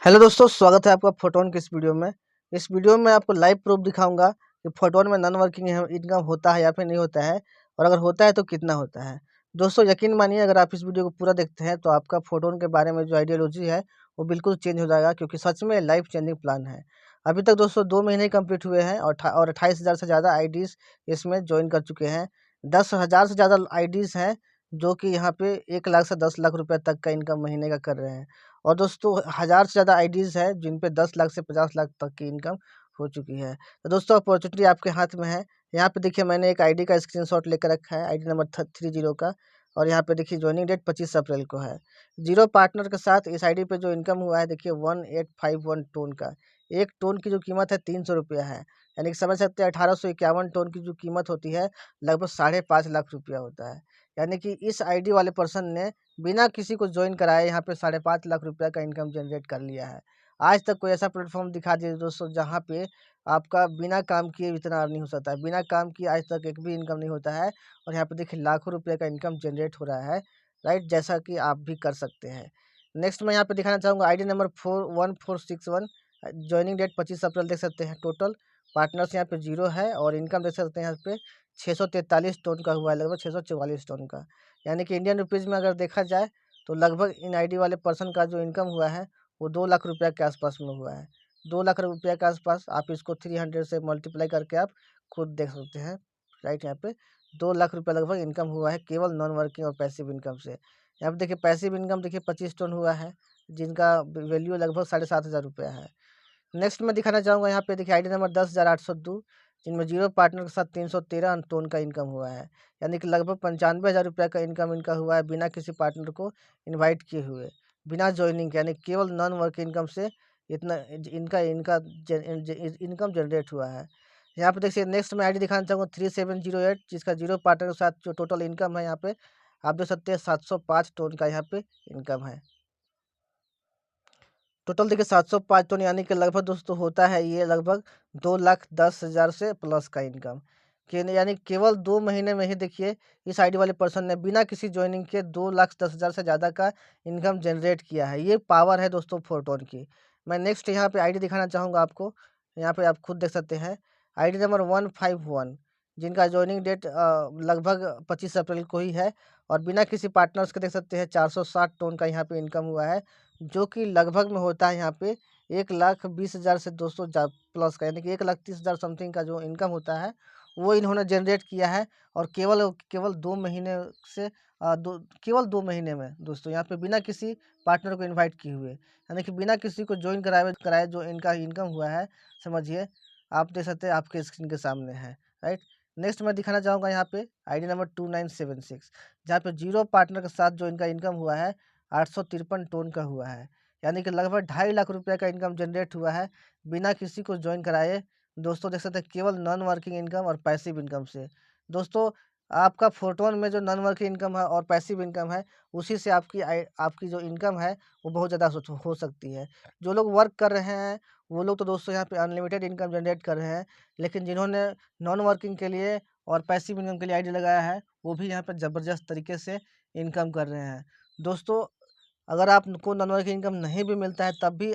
Hello दोस्तों, स्वागत है आपका फोटोन की इस वीडियो में। इस वीडियो में आपको लाइव प्रूफ दिखाऊंगा कि फोटोन में नॉन वर्किंग इनकम होता है या फिर नहीं होता है, और अगर होता है तो कितना होता है। दोस्तों यकीन मानिए, अगर आप इस वीडियो को पूरा देखते हैं तो आपका फोटोन के बारे में जो आइडियोलॉजी है वो बिल्कुल चेंज हो जाएगा, क्योंकि सच में लाइफ चेंजिंग प्लान है। अभी तक दोस्तों 2 महीने कंप्लीट हुए हैं और 28,000 से ज़्यादा आईडीज़ इसमें ज्वाइन कर चुके हैं। 10,000 से ज़्यादा आईडीज़ हैं जो कि यहाँ पे 1 लाख से 10 लाख रुपए तक का इनकम महीने का कर रहे हैं। और दोस्तों 1000 से ज़्यादा आईडीज़ हैं जिन पे 10 लाख से 50 लाख तक की इनकम हो चुकी है। तो दोस्तों अपॉर्चुनिटी आपके हाथ में है। यहाँ पे देखिए, मैंने एक आईडी का स्क्रीनशॉट लेकर रखा है, आईडी नंबर 30 का। और यहाँ पे देखिए जॉइनिंग डेट 25 अप्रैल को है। जीरो पार्टनर के साथ इस आईडी पे जो इनकम हुआ है देखिए 1851 टोन का। एक टोन की जो कीमत है 300 रुपया है, यानी कि समझ सकते हैं 1851 टोन की जो कीमत होती है लगभग 5.5 लाख रुपया होता है। यानी कि इस आईडी वाले पर्सन ने बिना किसी को ज्वाइन कराए यहाँ पे 5.5 लाख रुपया का इनकम जनरेट कर लिया है। आज तक कोई ऐसा प्लेटफॉर्म दिखा दीजिए दोस्तों जहाँ पे आपका बिना काम किए इतना अर्निंग हो सकता है। बिना काम किए आज तक एक भी इनकम नहीं होता है, और यहाँ पे देखिए लाखों रुपये का इनकम जनरेट हो रहा है। राइट, जैसा कि आप भी कर सकते हैं। नेक्स्ट मैं यहाँ पे दिखाना चाहूँगा आईडी नंबर 41461। ज्वाइनिंग डेट 25 अप्रैल देख सकते हैं। टोटल पार्टनर्स यहाँ पे जीरो है, और इनकम देख सकते हैं यहाँ पे 643 टोन का हुआ है, लगभग 644 टोन का। यानी कि इंडियन रुपीज़ में अगर देखा जाए तो लगभग इन आईडी वाले पर्सन का जो इनकम हुआ है वो 2 लाख रुपया के आसपास में हुआ है। 2 लाख रुपया के आसपास। आप इसको 300 से मल्टीप्लाई करके आप खुद देख सकते हैं। राइट, यहाँ पे 2 लाख रुपया लगभग इनकम हुआ है केवल नॉन वर्किंग और पैसिव इनकम से। यहाँ पे देखिए पैसिव इनकम देखिए 25 टोन हुआ है, जिनका वैल्यू लगभग 7,500 रुपया है। नेक्स्ट मैं दिखाना चाहूँगा यहाँ पे देखिए आईडी नंबर 10,802, जिनमें जीरो पार्टनर के साथ 313 टोन का इनकम हुआ है। यानी कि लगभग 95,000 रुपये का इनकम इनका हुआ है बिना किसी पार्टनर को इनवाइट किए हुए, बिना ज्वाइनिंग के, यानी केवल नॉन वर्क इनकम से इतना इनका इनका इनकम जनरेट हुआ है। यहाँ पे देखिए नेक्स्ट मैं आईडी दिखाना चाहूँगा 3708, जिसका जीरो पार्टनर के साथ जो टोटल इनकम है यहाँ पे आप देख सकते हैं 705 टोन का यहाँ पे इनकम है। टोटल देखिए 705 टन, यानी कि लगभग दोस्तों होता है ये लगभग 2,10,000 से प्लस का इनकम कि यानी केवल 2 महीने में ही देखिए इस आईडी वाले पर्सन ने बिना किसी ज्वाइनिंग के 2,10,000 से ज़्यादा का इनकम जनरेट किया है। ये पावर है दोस्तों फोरटोन की। मैं नेक्स्ट यहाँ पे आईडी दिखाना चाहूँगा आपको। यहाँ पे आप खुद देख सकते हैं आईडी नंबर 151, जिनका ज्वाइनिंग डेट लगभग 25 अप्रैल को ही है, और बिना किसी पार्टनर्स के देख सकते हैं 460 टोन का यहाँ पे इनकम हुआ है, जो कि लगभग में होता है यहाँ पे 1,20,000 से 200 प्लस का, यानी कि 1,30,000 समथिंग का जो इनकम होता है वो इन्होंने जनरेट किया है। और केवल केवल 2 महीने से केवल 2 महीने में दोस्तों यहाँ पे बिना किसी पार्टनर को इनवाइट किए हुए, यानी कि बिना किसी को ज्वाइन कराए कराए जो इनका इनकम हुआ है, समझिए आप देख सकते हैं आपके स्क्रीन के सामने है। राइट, नेक्स्ट मैं दिखाना चाहूँगा यहाँ पे आईडी नंबर 2976, जहाँ पे जीरो पार्टनर के साथ जो इनका इनकम हुआ है 853 टोन का हुआ है, यानी कि लगभग 2.5 लाख रुपये का इनकम जनरेट हुआ है बिना किसी को ज्वाइन कराए। दोस्तों देख सकते हैं केवल नॉन वर्किंग इनकम और पैसिव इनकम से। दोस्तों आपका फोटोन में जो नॉन वर्किंग इनकम है और पैसिव इनकम है, उसी से आपकी जो इनकम है वो बहुत ज़्यादा हो सकती है। जो लोग वर्क कर रहे हैं वो लोग तो दोस्तों यहाँ पे अनलिमिटेड इनकम जनरेट कर रहे हैं, लेकिन जिन्होंने नॉन वर्किंग के लिए और पैसिव इनकम के लिए आईडी लगाया है वो भी यहाँ पे ज़बरदस्त तरीके से इनकम कर रहे हैं। दोस्तों अगर आपको नॉन वर्किंग इनकम नहीं भी मिलता है तब भी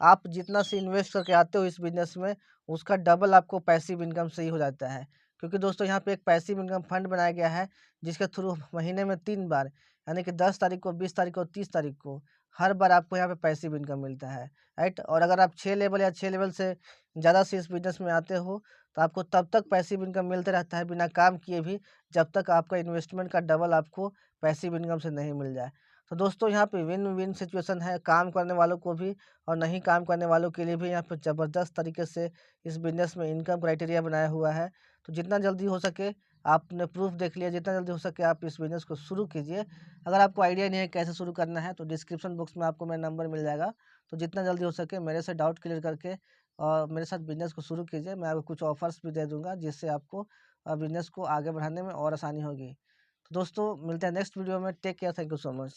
आप जितना से इन्वेस्ट करके आते हो इस बिज़नेस में, उसका डबल आपको पैसिव इनकम से ही हो जाता है। क्योंकि दोस्तों यहाँ पे एक पैसिव इनकम फंड बनाया गया है, जिसके थ्रू महीने में 3 बार, यानी कि 10 तारीख को, 20 तारीख को, 30 तारीख को, हर बार आपको यहाँ पे पैसिव इनकम मिलता है। राइट, और अगर आप 6 लेवल या 6 लेवल से ज़्यादा से इस बिज़नेस में आते हो तो आपको तब तक पैसिव इनकम मिलता रहता है बिना काम किए भी, जब तक आपका इन्वेस्टमेंट का डबल आपको पैसिव इनकम से नहीं मिल जाए। तो दोस्तों यहाँ पे विन विन सिचुएशन है, काम करने वालों को भी और नहीं काम करने वालों के लिए भी। यहाँ पे ज़बरदस्त तरीके से इस बिज़नेस में इनकम क्राइटेरिया बनाया हुआ है। तो जितना जल्दी हो सके आपने प्रूफ देख लिया, जितना जल्दी हो सके आप इस बिज़नेस को शुरू कीजिए। अगर आपको आइडिया नहीं है कैसे शुरू करना है तो डिस्क्रिप्शन बॉक्स में आपको मेरा नंबर मिल जाएगा। तो जितना जल्दी हो सके मेरे से डाउट क्लियर करके और मेरे साथ बिज़नेस को शुरू कीजिए। मैं आपको कुछ ऑफ़र्स भी दे दूँगा जिससे आपको बिज़नेस को आगे बढ़ाने में और आसानी होगी। तो दोस्तों मिलते हैं नेक्स्ट वीडियो में। Take care, thank you so much.